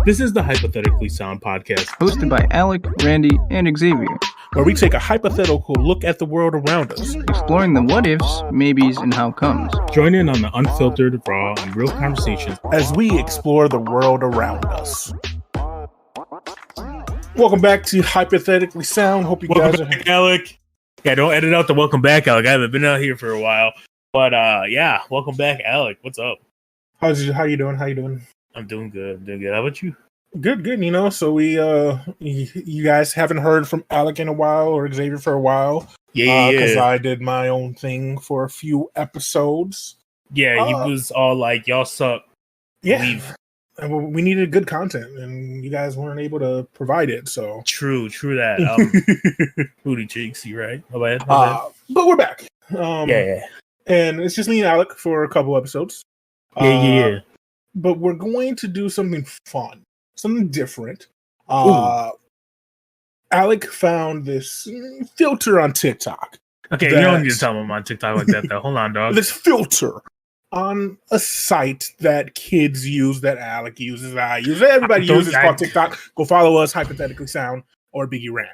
This is the Hypothetically Sound podcast, hosted by Alec, Randy, and Xavier, where we take a hypothetical look at the world around us, exploring the what-ifs, maybes, and how comes. Join in on the unfiltered, raw, and real conversations as we explore the world around us. Welcome back to Hypothetically Sound. Hope you guys are... back, Alec. Yeah, don't edit out the welcome back, Alec. I haven't been out here for a while. But, yeah, welcome back, Alec. What's up? How you doing? I'm doing good. How about you? Good. You know, so we, you guys haven't heard from Alec in a while or Xavier for a while. Yeah. Because I did my own thing for a few episodes. Yeah, he was all like, y'all suck. Yeah. Leave. And we needed good content, and you guys weren't able to provide it, so... True that. Booty cheeks, you right? My bad. But we're back. Yeah. And it's just me and Alec for a couple episodes. Yeah. But we're going to do something fun, something different. Alec found this filter on TikTok. Okay, you don't need to tell him I'm on TikTok like that, though. Hold on, dog. This filter on a site that kids use, that Alec uses, I use, everybody uses, called TikTok. Go follow us, Hypothetically Sound or Biggie Rant.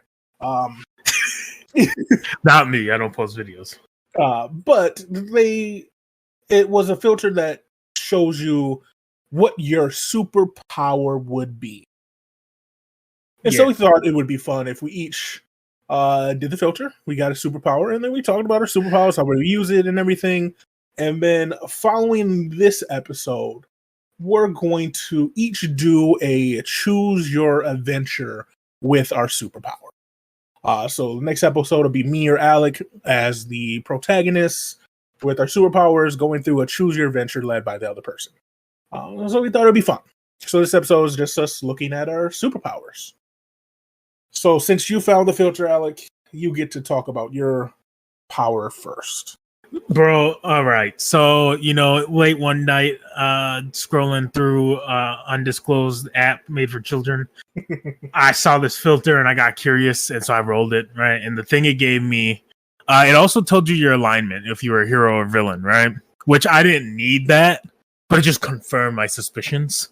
Not me. I don't post videos. But it was a filter that shows you what your superpower would be. And so we thought it would be fun if we each did the filter. We got a superpower, and then we talked about our superpowers, how we use it and everything. And then following this episode, we're going to each do a choose your adventure with our superpower. So the next episode will be me or Alec as the protagonists with our superpowers going through a choose your adventure led by the other person. So we thought it'd be fun. So this episode is just us looking at our superpowers. So since you found the filter, Alec, you get to talk about your power first. Bro, all right. So, late one night, scrolling through undisclosed app made for children, I saw this filter and I got curious, and so I rolled it, right? And the thing it gave me, it also told you your alignment, if you were a hero or villain, right? Which I didn't need that, but it just confirmed my suspicions.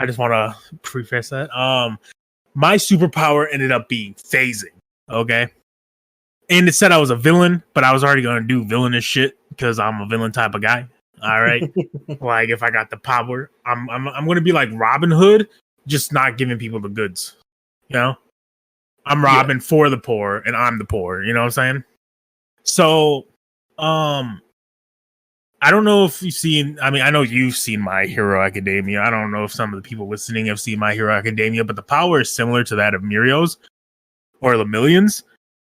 I just want to preface that. My superpower ended up being phasing, okay? And it said I was a villain, but I was already going to do villainous shit because I'm a villain type of guy. All right. Like if I got the power, I'm going to be like Robin Hood, just not giving people the goods. I'm robbing for the poor and I'm the poor. You know what I'm saying? So, I don't know if you've seen, I know you've seen My Hero Academia. I don't know if some of the people listening have seen My Hero Academia, but the power is similar to that of Mirio's or the Millions,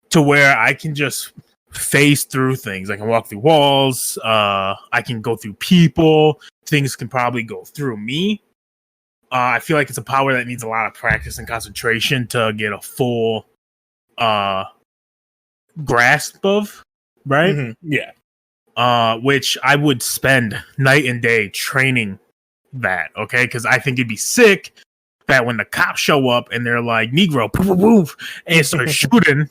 to where I can just phase through things. I can walk through walls. I can go through people. Things can probably go through me. I feel like it's a power that needs a lot of practice and concentration to get a full grasp of, right? Mm-hmm. Yeah. Which I would spend night and day training that, okay? Because I think it'd be sick that when the cops show up and they're like, Negro, poof, poof, poof, and start shooting,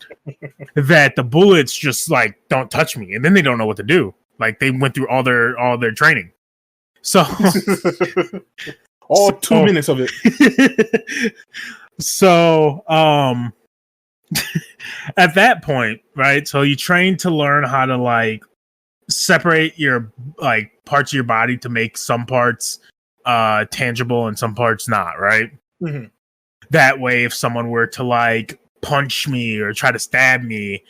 that the bullets just like don't touch me, and then they don't know what to do. Like they went through all their training. So all 2 minutes of it. So at that point, right? So you train to learn how to like separate your like parts of your body to make some parts tangible and some parts not, right? Mm-hmm. That way, if someone were to like punch me or try to stab me,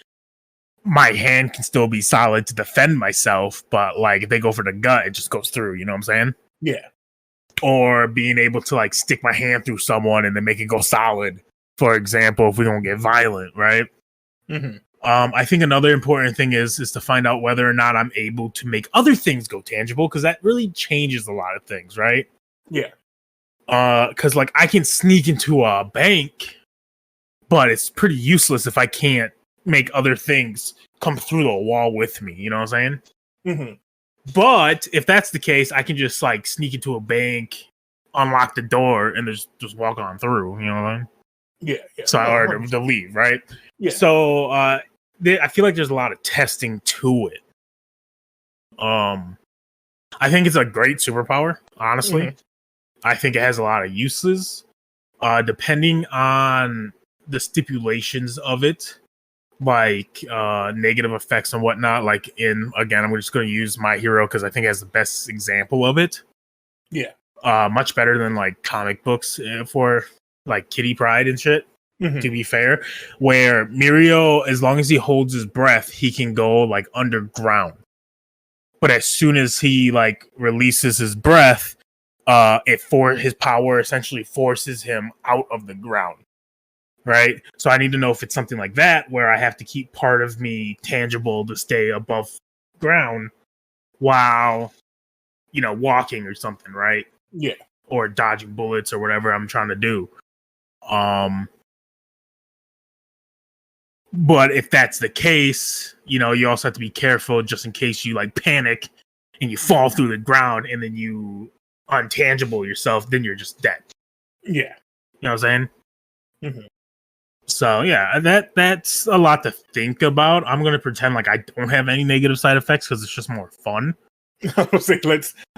my hand can still be solid to defend myself, but like if they go for the gut, it just goes through, you know what I'm saying? Yeah. Or being able to like stick my hand through someone and then make it go solid, for example, if we don't get violent, right? Mm-hmm. I think another important thing is to find out whether or not I'm able to make other things go tangible, because that really changes a lot of things, right? Yeah. Because like I can sneak into a bank, but it's pretty useless if I can't make other things come through the wall with me. You know what I'm saying? Mm-hmm. But if that's the case, I can just like sneak into a bank, unlock the door, and just walk on through. You know what I mean? Yeah. So or to leave, right? Yeah. So I feel like there's a lot of testing to it. I think it's a great superpower, honestly. I think it has a lot of uses, depending on the stipulations of it, like negative effects and whatnot. Like again, I'm just going to use My Hero because I think it has the best example of it. Yeah. Much better than like comic books for like Kitty Pryde and shit. Mm-hmm. To be fair, where Mirio, as long as he holds his breath, he can go like underground. But as soon as he like releases his breath, his power essentially forces him out of the ground. Right? So I need to know if it's something like that where I have to keep part of me tangible to stay above ground while, walking or something, right? Yeah. Or dodging bullets or whatever I'm trying to do. But if that's the case, you also have to be careful just in case you like panic and you fall through the ground and then you untangible yourself, then you're just dead. Yeah. You know what I'm saying? Mm-hmm. So yeah, that's a lot to think about. I'm gonna pretend like I don't have any negative side effects because it's just more fun. I was saying,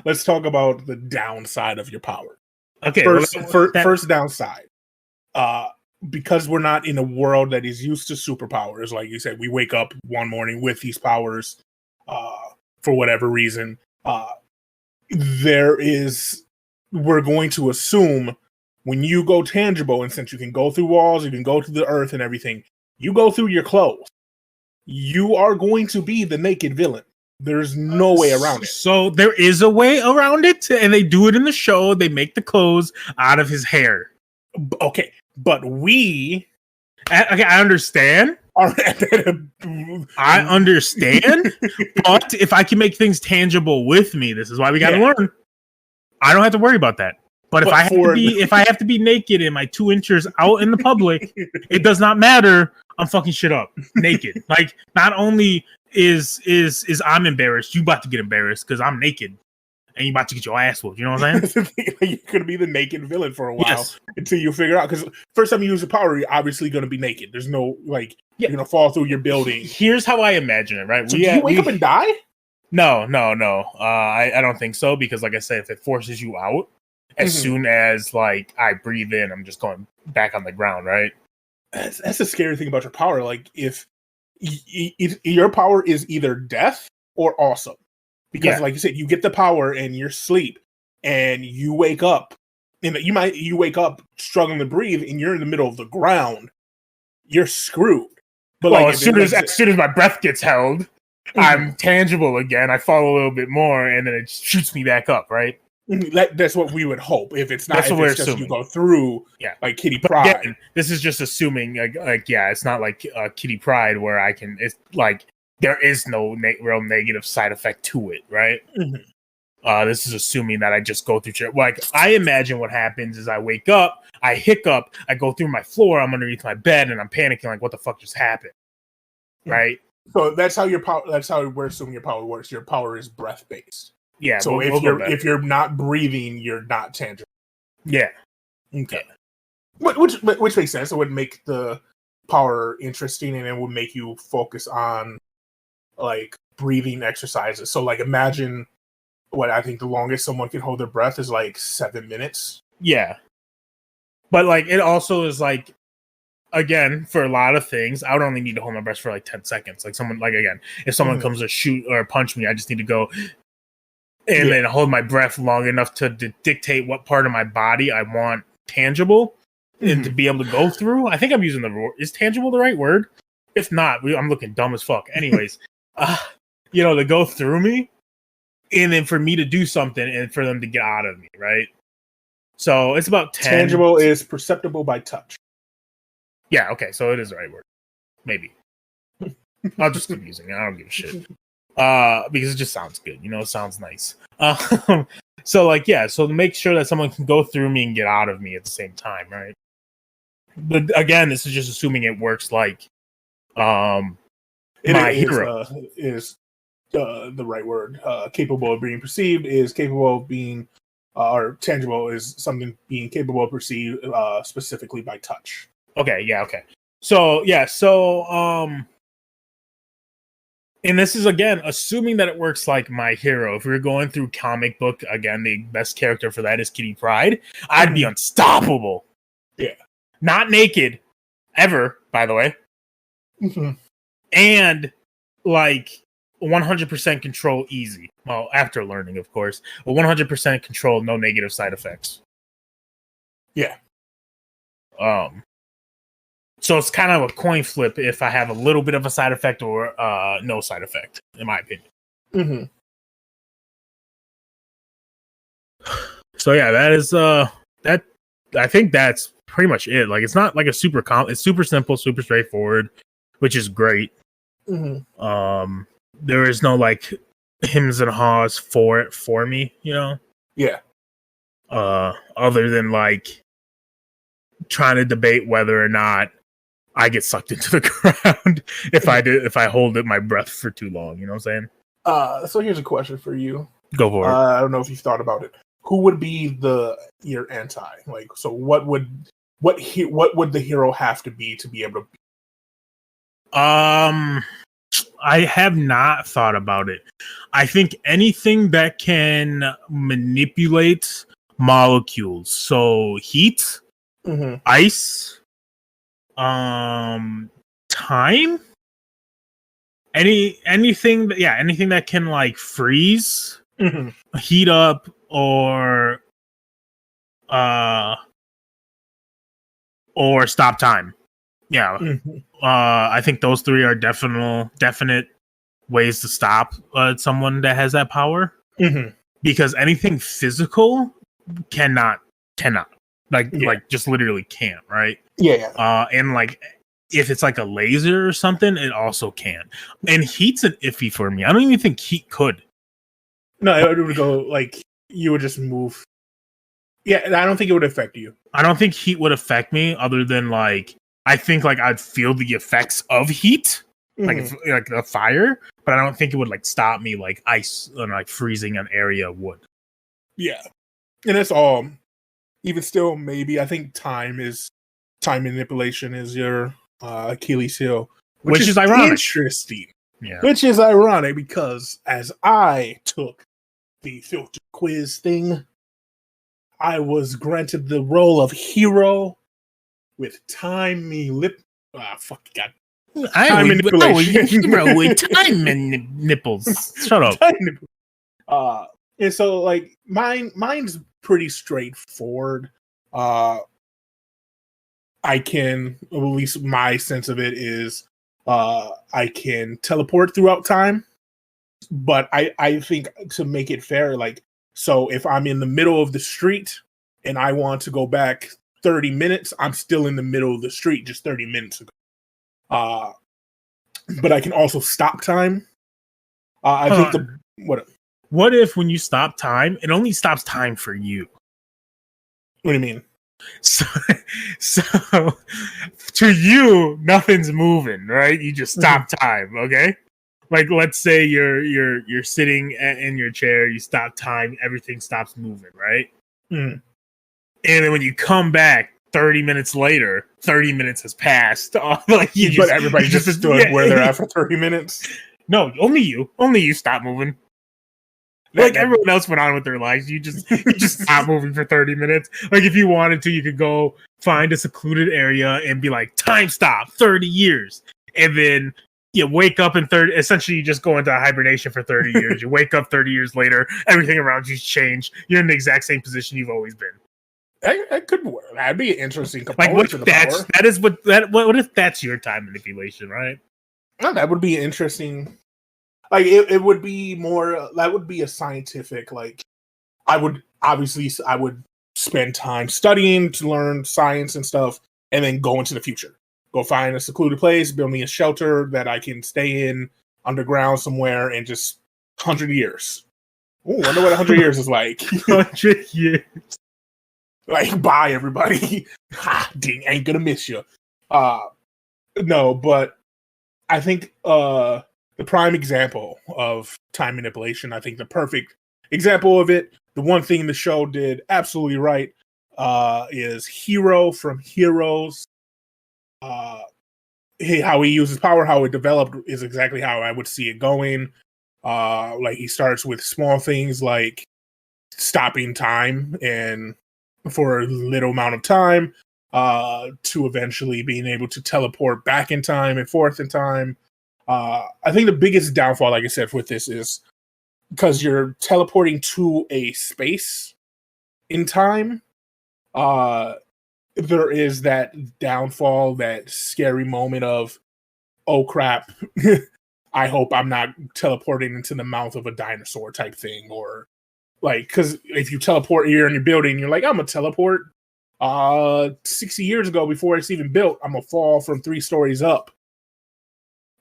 let's talk about the downside of your power. Okay, first downside. Because we're not in a world that is used to superpowers, like you said, we wake up one morning with these powers for whatever reason. We're going to assume when you go tangible, and since you can go through walls, you can go to the earth and everything, you go through your clothes. You are going to be the naked villain. There's no way around it. So there is a way around it, and they do it in the show. They make the clothes out of his hair. Okay, but I understand. I understand, but if I can make things tangible with me, this is why we got to learn. I don't have to worry about that. But if I have to be naked and my 2 inches out in the public, it does not matter. I'm fucking shit up naked. Like, not only is I'm embarrassed, you about to get embarrassed because I'm naked. And you about to get your ass whooped. You know what I'm saying? You're going to be the naked villain for a while until you figure out. Because first time you use the power, you're obviously going to be naked. There's no, you're going to fall through your building. Here's how I imagine it, right? So do you wake up and die? No. I don't think so. Because like I said, if it forces you out, as soon as like I breathe in, I'm just going back on the ground, right? That's the scary thing about your power. Like, if your power is either death or awesome. Because, like you said, you get the power and you're asleep, and you wake up, and you wake up struggling to breathe, and you're in the middle of the ground. You're screwed. But as soon as my breath gets held, I'm tangible again. I fall a little bit more, and then it shoots me back up. Right? That's what we would hope. If it's not, that's what we're just assuming. You go through, like Kitty Pryde. Again, this is just assuming, it's not like Kitty Pryde where I can. It's like. There is no real negative side effect to it, right? This is assuming that I just go through shit. Like, I imagine what happens is I wake up, I hiccup, I go through my floor, I'm underneath my bed, and I'm panicking like, what the fuck just happened? Right? So that's how your power. That's how we're assuming your power works. Your power is breath based. Yeah. So if you're not breathing, you're not tangible. Yeah. Okay. Which makes sense. It would make the power interesting, and it would make you focus on like breathing exercises. So like imagine what I think the longest someone can hold their breath is like 7 minutes. Yeah. But like it also is like, again, for a lot of things, I would only need to hold my breath for like 10 seconds. Like if someone comes to shoot or punch me, I just need to go and then hold my breath long enough to dictate what part of my body I want tangible and to be able to go through. I think I'm using is tangible the right word? If not, I'm looking dumb as fuck. Anyways. To go through me, and then for me to do something, and for them to get out of me, right? So it's about 10. Tangible is perceptible by touch. Yeah, okay, so it is the right word. Maybe. I'll just keep using it. I don't give a shit. Because it just sounds good. It sounds nice. So to make sure that someone can go through me and get out of me at the same time, right? But again, this is just assuming it works like My Hero is the right word. Capable of being perceived is capable of being, or tangible is something being capable of perceived specifically by touch. Okay, yeah, okay. So And this is, again, assuming that it works like My Hero. If we were going through comic book, again, the best character for that is Kitty Pryde. I'd be unstoppable. Yeah. Not naked, ever, by the way. Mm-hmm. And, like, 100% control easy. Well, after learning, of course. But 100% control, no negative side effects. Yeah. So it's kind of a coin flip if I have a little bit of a side effect or no side effect, in my opinion. Mm-hmm. So yeah, that is that. I think that's pretty much it. Like, it's not like a super it's super simple, super straightforward, which is great. Mm-hmm. There is no like hymns and haws for me, you know. Yeah. Other than like trying to debate whether or not I get sucked into the ground if I hold my breath for too long. You know what I'm saying? So here's a question for you. Go for it. I don't know if you've thought about it. Who would be your anti? Like, so what would the hero have to be able to? I have not thought about it. I think anything that can manipulate molecules, so heat, ice, time, anything that can like freeze, heat up, or stop time. Yeah. I think those three are definite ways to stop someone that has that power. Because anything physical cannot like just literally can't, right? Yeah. And like if it's like a laser or something, it also can't. And heat's an iffy for me. I don't even think heat could. No, it would go like you would just move. Yeah, I don't think it would affect you. I don't think heat would affect me, other than like I think like I'd feel the effects of heat, like the fire, but I don't think it would like stop me like ice and like freezing an area would. Yeah, and that's all. Even still, maybe I think time manipulation is your Achilles heel, which is ironic. Interesting. Yeah, which is ironic because as I took the filter quiz thing, I was granted the role of hero with time manipulation. with time nipples. Shut up. And so like mine's pretty straightforward. I can, at least my sense of it is, I can teleport throughout time. But I think to make it fair, like, so if I'm in the middle of the street and I want to go back 30 minutes, I'm still in the middle of the street just 30 minutes ago. But I can also stop time. I think what if when you stop time, it only stops time for you? What do you mean? So to you, nothing's moving, right? You just stop time, okay? Like, let's say you're sitting in your chair, you stop time, everything stops moving, right? And then when you come back 30 minutes later, 30 minutes has passed. Like but everybody just stood where they're at for 30 minutes. No, only you stop moving. Like everyone else went on with their lives. You just stop moving for 30 minutes. Like if you wanted to, you could go find a secluded area and be like, time stop, 30 years. And then you wake up essentially you just go into hibernation for 30 years. You wake up 30 years later, everything around you's changed. You're in the exact same position you've always been. That could work. That'd be an interesting component. Like what if that's your time manipulation, right? No, that would be interesting. Like it would be more. That would be a scientific. Like I would spend time studying to learn science and stuff, and then go into the future. Go find a secluded place, build me a shelter that I can stay in underground somewhere, and just 100 years. Ooh, I wonder what 100 years is like. 100 years. Like, bye, everybody. Ha, ding, ain't gonna miss you. No, but I think the prime example of time manipulation, I think the perfect example of it, the one thing the show did absolutely right, is Hero from Heroes. how he uses power, how it developed is exactly how I would see it going. Like he starts with small things like stopping time and for a little amount of time, to eventually being able to teleport back in time and forth in time. I think the biggest downfall, like I said, with this is because you're teleporting to a space in time. There is that downfall, that scary moment of, oh crap, I hope I'm not teleporting into the mouth of a dinosaur type thing, or like, because if you teleport here in your building, you're like, I'm gonna teleport 60 years ago before it's even built. I'm gonna fall from 3 stories up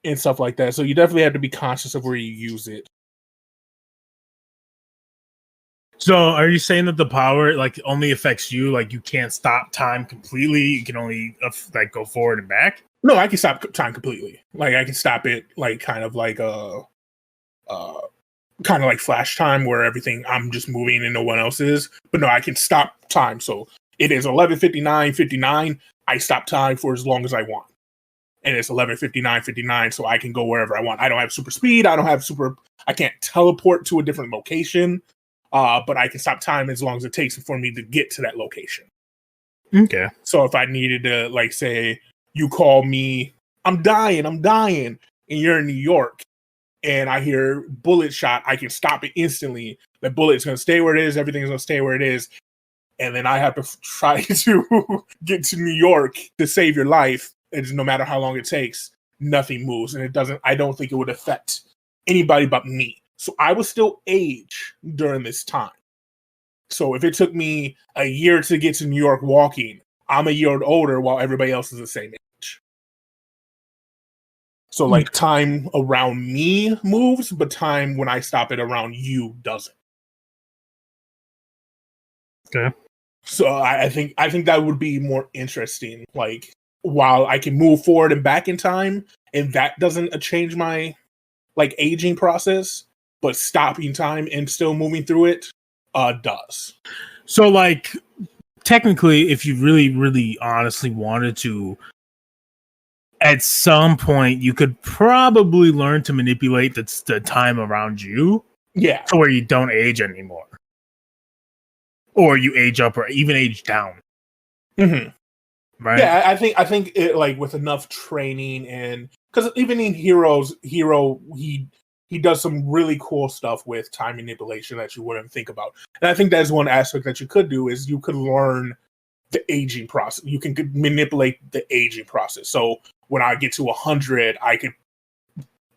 and stuff like that. So you definitely have to be conscious of where you use it. So are you saying that the power like only affects you? Like you can't stop time completely. You can only like go forward and back. No, I can stop time completely. Like I can stop it, like kind of like flash time where everything I'm just moving and no one else is. But no, I can stop time. So it is 11:59:59. I stop time for as long as I want, and it's 11:59:59. So I can go wherever I want. I don't have super speed. I can't teleport to a different location. But I can stop time as long as it takes for me to get to that location. Okay. So if I needed to, like, say, you call me, I'm dying, and you're in New York, and I hear bullet shot, I can stop it instantly. The bullet's going to stay where it is, everything's going to stay where it is, and then I have to try to get to New York to save your life, and no matter how long it takes, nothing moves, and I don't think it would affect anybody but me. So I was still age during this time. So if it took me a year to get to New York walking, I'm a year older while everybody else is the same age. So like time around me moves, but time when I stop it around you doesn't. Okay. So I think that would be more interesting. Like while I can move forward and back in time, and that doesn't change my like aging process. But stopping time and still moving through it does. So, like, technically, if you really, really honestly wanted to, at some point, you could probably learn to manipulate the time around you. Yeah. To where you don't age anymore. Or you age up or even age down. Mm-hmm. Right? Yeah, I think it, like, with enough training, and because even in Hero, he does some really cool stuff with time manipulation that you wouldn't think about. And I think that's one aspect that you could do is you could learn the aging process. You can manipulate the aging process. So when I get to 100, I could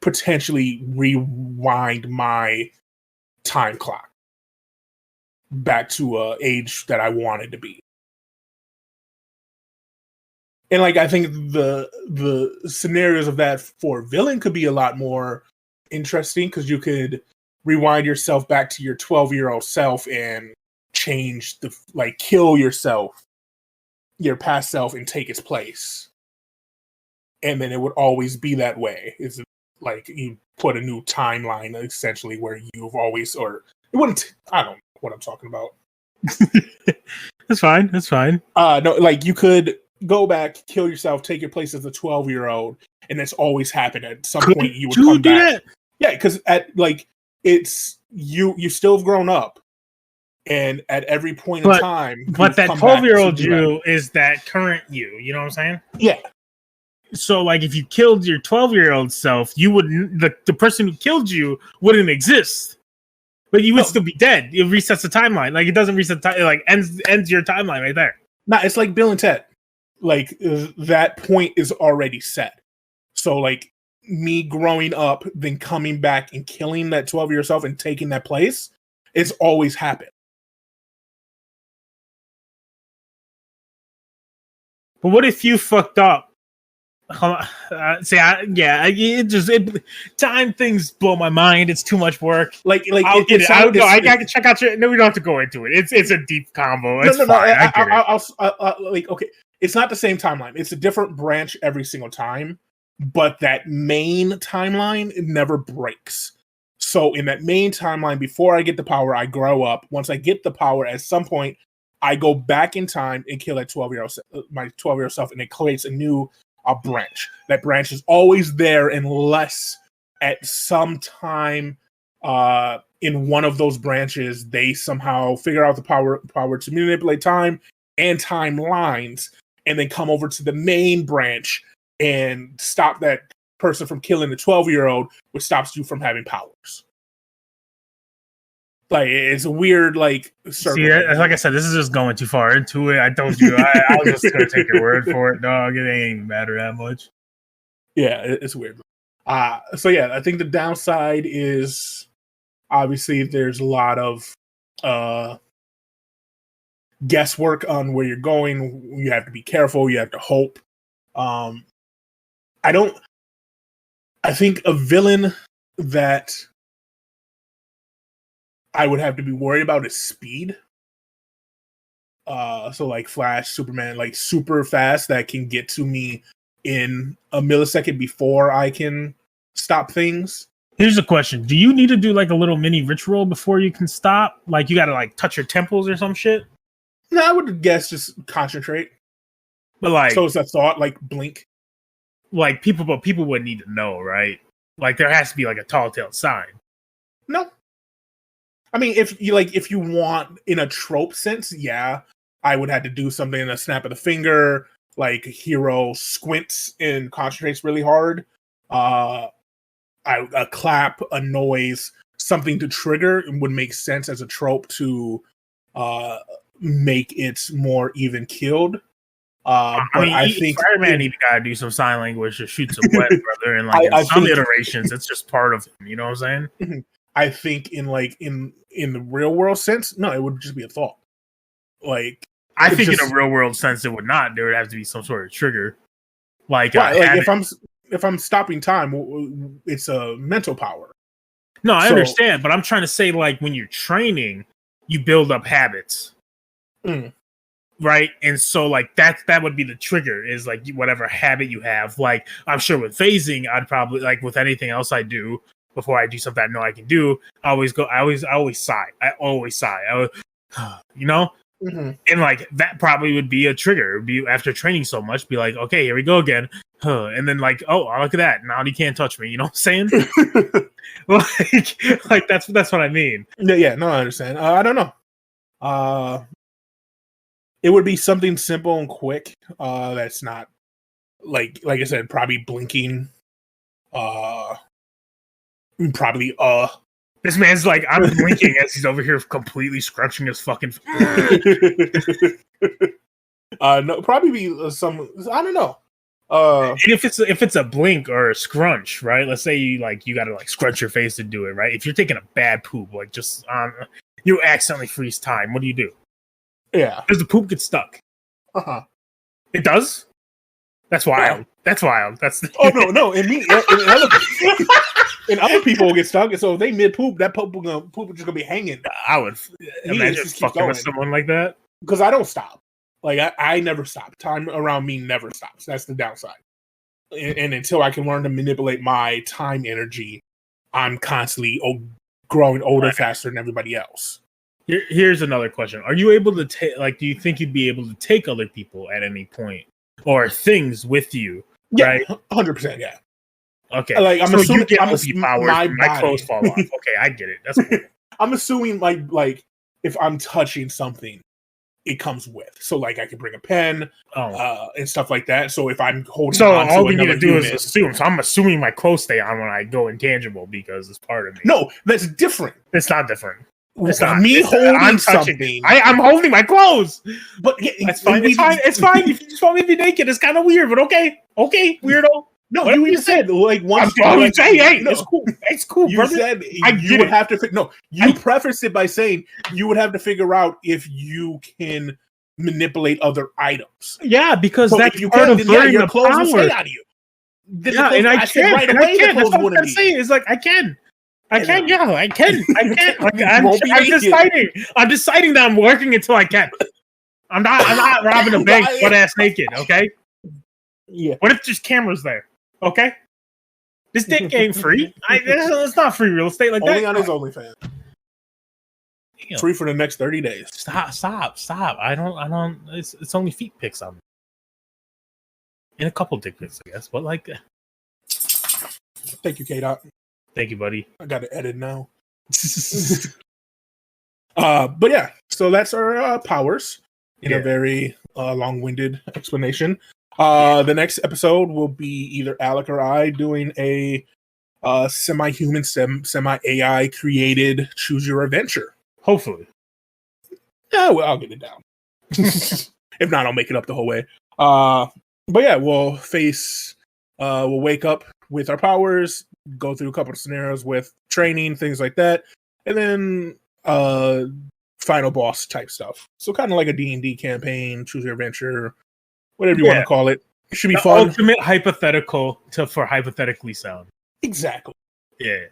potentially rewind my time clock back to a age that I wanted to be. And like I think the scenarios of that for villain could be a lot more interesting because you could rewind yourself back to your 12-year-old self and change kill yourself, your past self, and take its place. And then it would always be that way. It's like you put a new timeline essentially where you've always, or it wouldn't, I don't know what I'm talking about. That's fine. No, like you could go back, kill yourself, take your place as a 12-year-old, and that's always happened. At some point you would come back. That? Yeah, because at like it's you still have grown up, and at every point in time, but that 12-year-old you is that current you. You know what I'm saying? Yeah. So, like, if you killed your 12-year-old self, you wouldn't. The person who killed you wouldn't exist, but you would still be dead. It resets the timeline. Like it doesn't reset. It like ends your timeline right there. Nah, it's like Bill and Ted. Like that point is already set. So like me growing up, then coming back and killing that 12-year-old self and taking that place, it's always happened. But what if you fucked up? Time things blow my mind. It's too much work. I can check out your. No, we don't have to go into it. It's a deep combo. It's fine. Okay. It's not the same timeline. It's a different branch every single time, but that main timeline, it never breaks. So in that main timeline, before I get the power, I grow up. Once I get the power, at some point, I go back in time and kill that 12-year-old, my 12-year-old self, and it creates a new a branch. That branch is always there unless at some time in one of those branches they somehow figure out the power to manipulate time and timelines, and then come over to the main branch and stop that person from killing the 12-year-old, which stops you from having powers. Like, it's a weird, like, circle. See, like I said, this is just going too far into it. I told you, I was just going to take your word for it, dog. It ain't even matter that much. Yeah, it's weird. So, yeah, I think the downside is, obviously, there's a lot of guesswork on where you're going. You have to be careful. You have to hope. I think a villain that I would have to be worried about is speed. So like Flash, Superman, like super fast that can get to me in a millisecond before I can stop things. Here's a question. Do you need to do like a little mini ritual before you can stop? Like you got to like touch your temples or some shit? No, I would guess just concentrate. But like, so it's a thought, like blink. Like people would need to know, right? Like there has to be like a tall tale sign. No. I mean, if you want in a trope sense, yeah, I would have to do something in a snap of the finger, like hero squints and concentrates really hard. A clap, a noise, something to trigger would make sense as a trope to make it more even keeled. I think Spider-Man even gotta do some sign language to shoot some web, brother. And like in some iterations, it's just part of him. You know what I'm saying? I think in the real world sense, no, it would just be a thought. Like I think in a real world sense, it would not. There would have to be some sort of trigger. Like if I'm stopping time, it's a mental power. No, I understand, but I'm trying to say like when you're training, you build up habits. Right, and so like that would be the trigger is like whatever habit you have. Like I'm sure with phasing, I'd probably like with anything else I do before I do something I know I can do. I always sigh. You know, and like that probably would be a trigger. It'd be after training so much, be like, okay, here we go again, and then like, oh, look at that, now he can't touch me. You know what I'm saying? like that's what I mean. Yeah, no, I understand. I don't know. It would be something simple and quick. That's not like I said, probably blinking. Probably. This man's like, I'm blinking as he's over here completely scrunching his fucking. No, probably be some. I don't know. And if it's a blink or a scrunch, right? Let's say you gotta like scrunch your face to do it, right? If you're taking a bad poop, like just you accidentally freeze time. What do you do? Yeah, because the poop gets stuck. It does. That's wild. Yeah. That's wild. That's no. And other people will get stuck. So if they mid poop, that poop is just gonna be hanging. I would imagine fucking with someone like that because I don't stop. Like I never stop. Time around me never stops. That's the downside. And until I can learn to manipulate my time energy, I'm constantly growing older faster than everybody else. Here's another question. Are you able to take, do you think you'd be able to take other people at any point or things with you? Yeah, right? 100%. Yeah. Okay. Like, I'm assuming you get powers, my clothes fall off. Okay, I get it. That's cool. I'm assuming like if I'm touching something, it comes with. So like I can bring a pen and stuff like that. So if I'm holding on to all we need to do is assume. So I'm assuming my clothes stay on when I go intangible because it's part of me. No, that's different. It's not different. It's not me holding something. I'm holding my clothes, but that's fine. It's fine. If you just want me to be naked, it's kind of weird, but okay, weirdo. No, you even said like once. It's cool. It's cool. You brother. said you would have to. No, you prefaced it by saying you would have to figure out if you can manipulate other items. Yeah, because that's part of learning the clothes power. will stay out of you. Yeah, and I can. Right away, that's what I'm saying. It's like I can. I can. Like, I'm deciding that I'm working until I can. I'm not robbing a bank butt ass naked. Okay. Yeah. What if there's cameras there? Okay. This dick ain't free. It's not free real estate like only that. Only on his OnlyFans. Damn. Free for the next 30 days. Stop. I don't. It's only feet pics on me. in a couple dick pics, I guess. But like, Thank you, K-Dot. thank you, buddy. I got to edit now. But yeah, so that's our powers in a very long-winded explanation. The next episode will be either Alec or I doing a semi-human, semi-AI created Choose Your Adventure. Hopefully. Yeah, well, I'll get it down. If not, I'll make it up the whole way. But yeah, we'll wake up with our powers, go through a couple of scenarios with training, things like that, and then final boss type stuff. So kind of like a D&D campaign, Choose Your Adventure, whatever you want to call it. It should be fun. Ultimate hypothetical for hypothetically sound. Exactly. Yeah.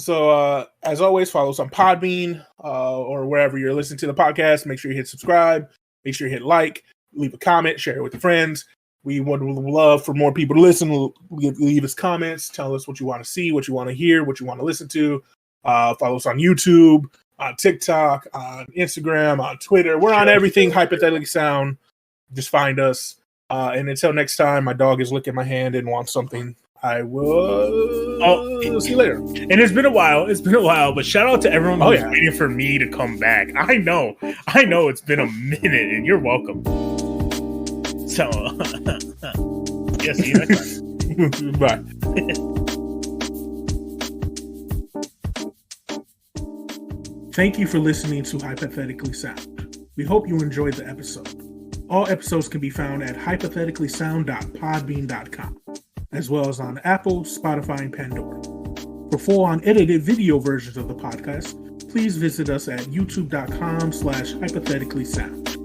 So as always, follow us on Podbean or wherever you're listening to the podcast. Make sure you hit subscribe. Make sure you hit like, leave a comment, share it with your friends. We would love for more people to listen. Leave us comments. Tell us what you want to see, what you want to hear, what you want to listen to. Follow us on YouTube, on TikTok, on Instagram, on Twitter. We're on everything Hypothetically Sound. Just find us. And until next time, my dog is licking my hand and wants something. I will see you later. And it's been a while. But shout out to everyone who's waiting for me to come back. I know it's been a minute, and you're welcome. So, yeah, see you next time. Bye. Thank you for listening to Hypothetically Sound. We hope you enjoyed the episode. All episodes can be found at hypotheticallysound.podbean.com, as well as on Apple, Spotify, and Pandora. For full unedited video versions of the podcast, please visit us at youtube.com/hypotheticallysound.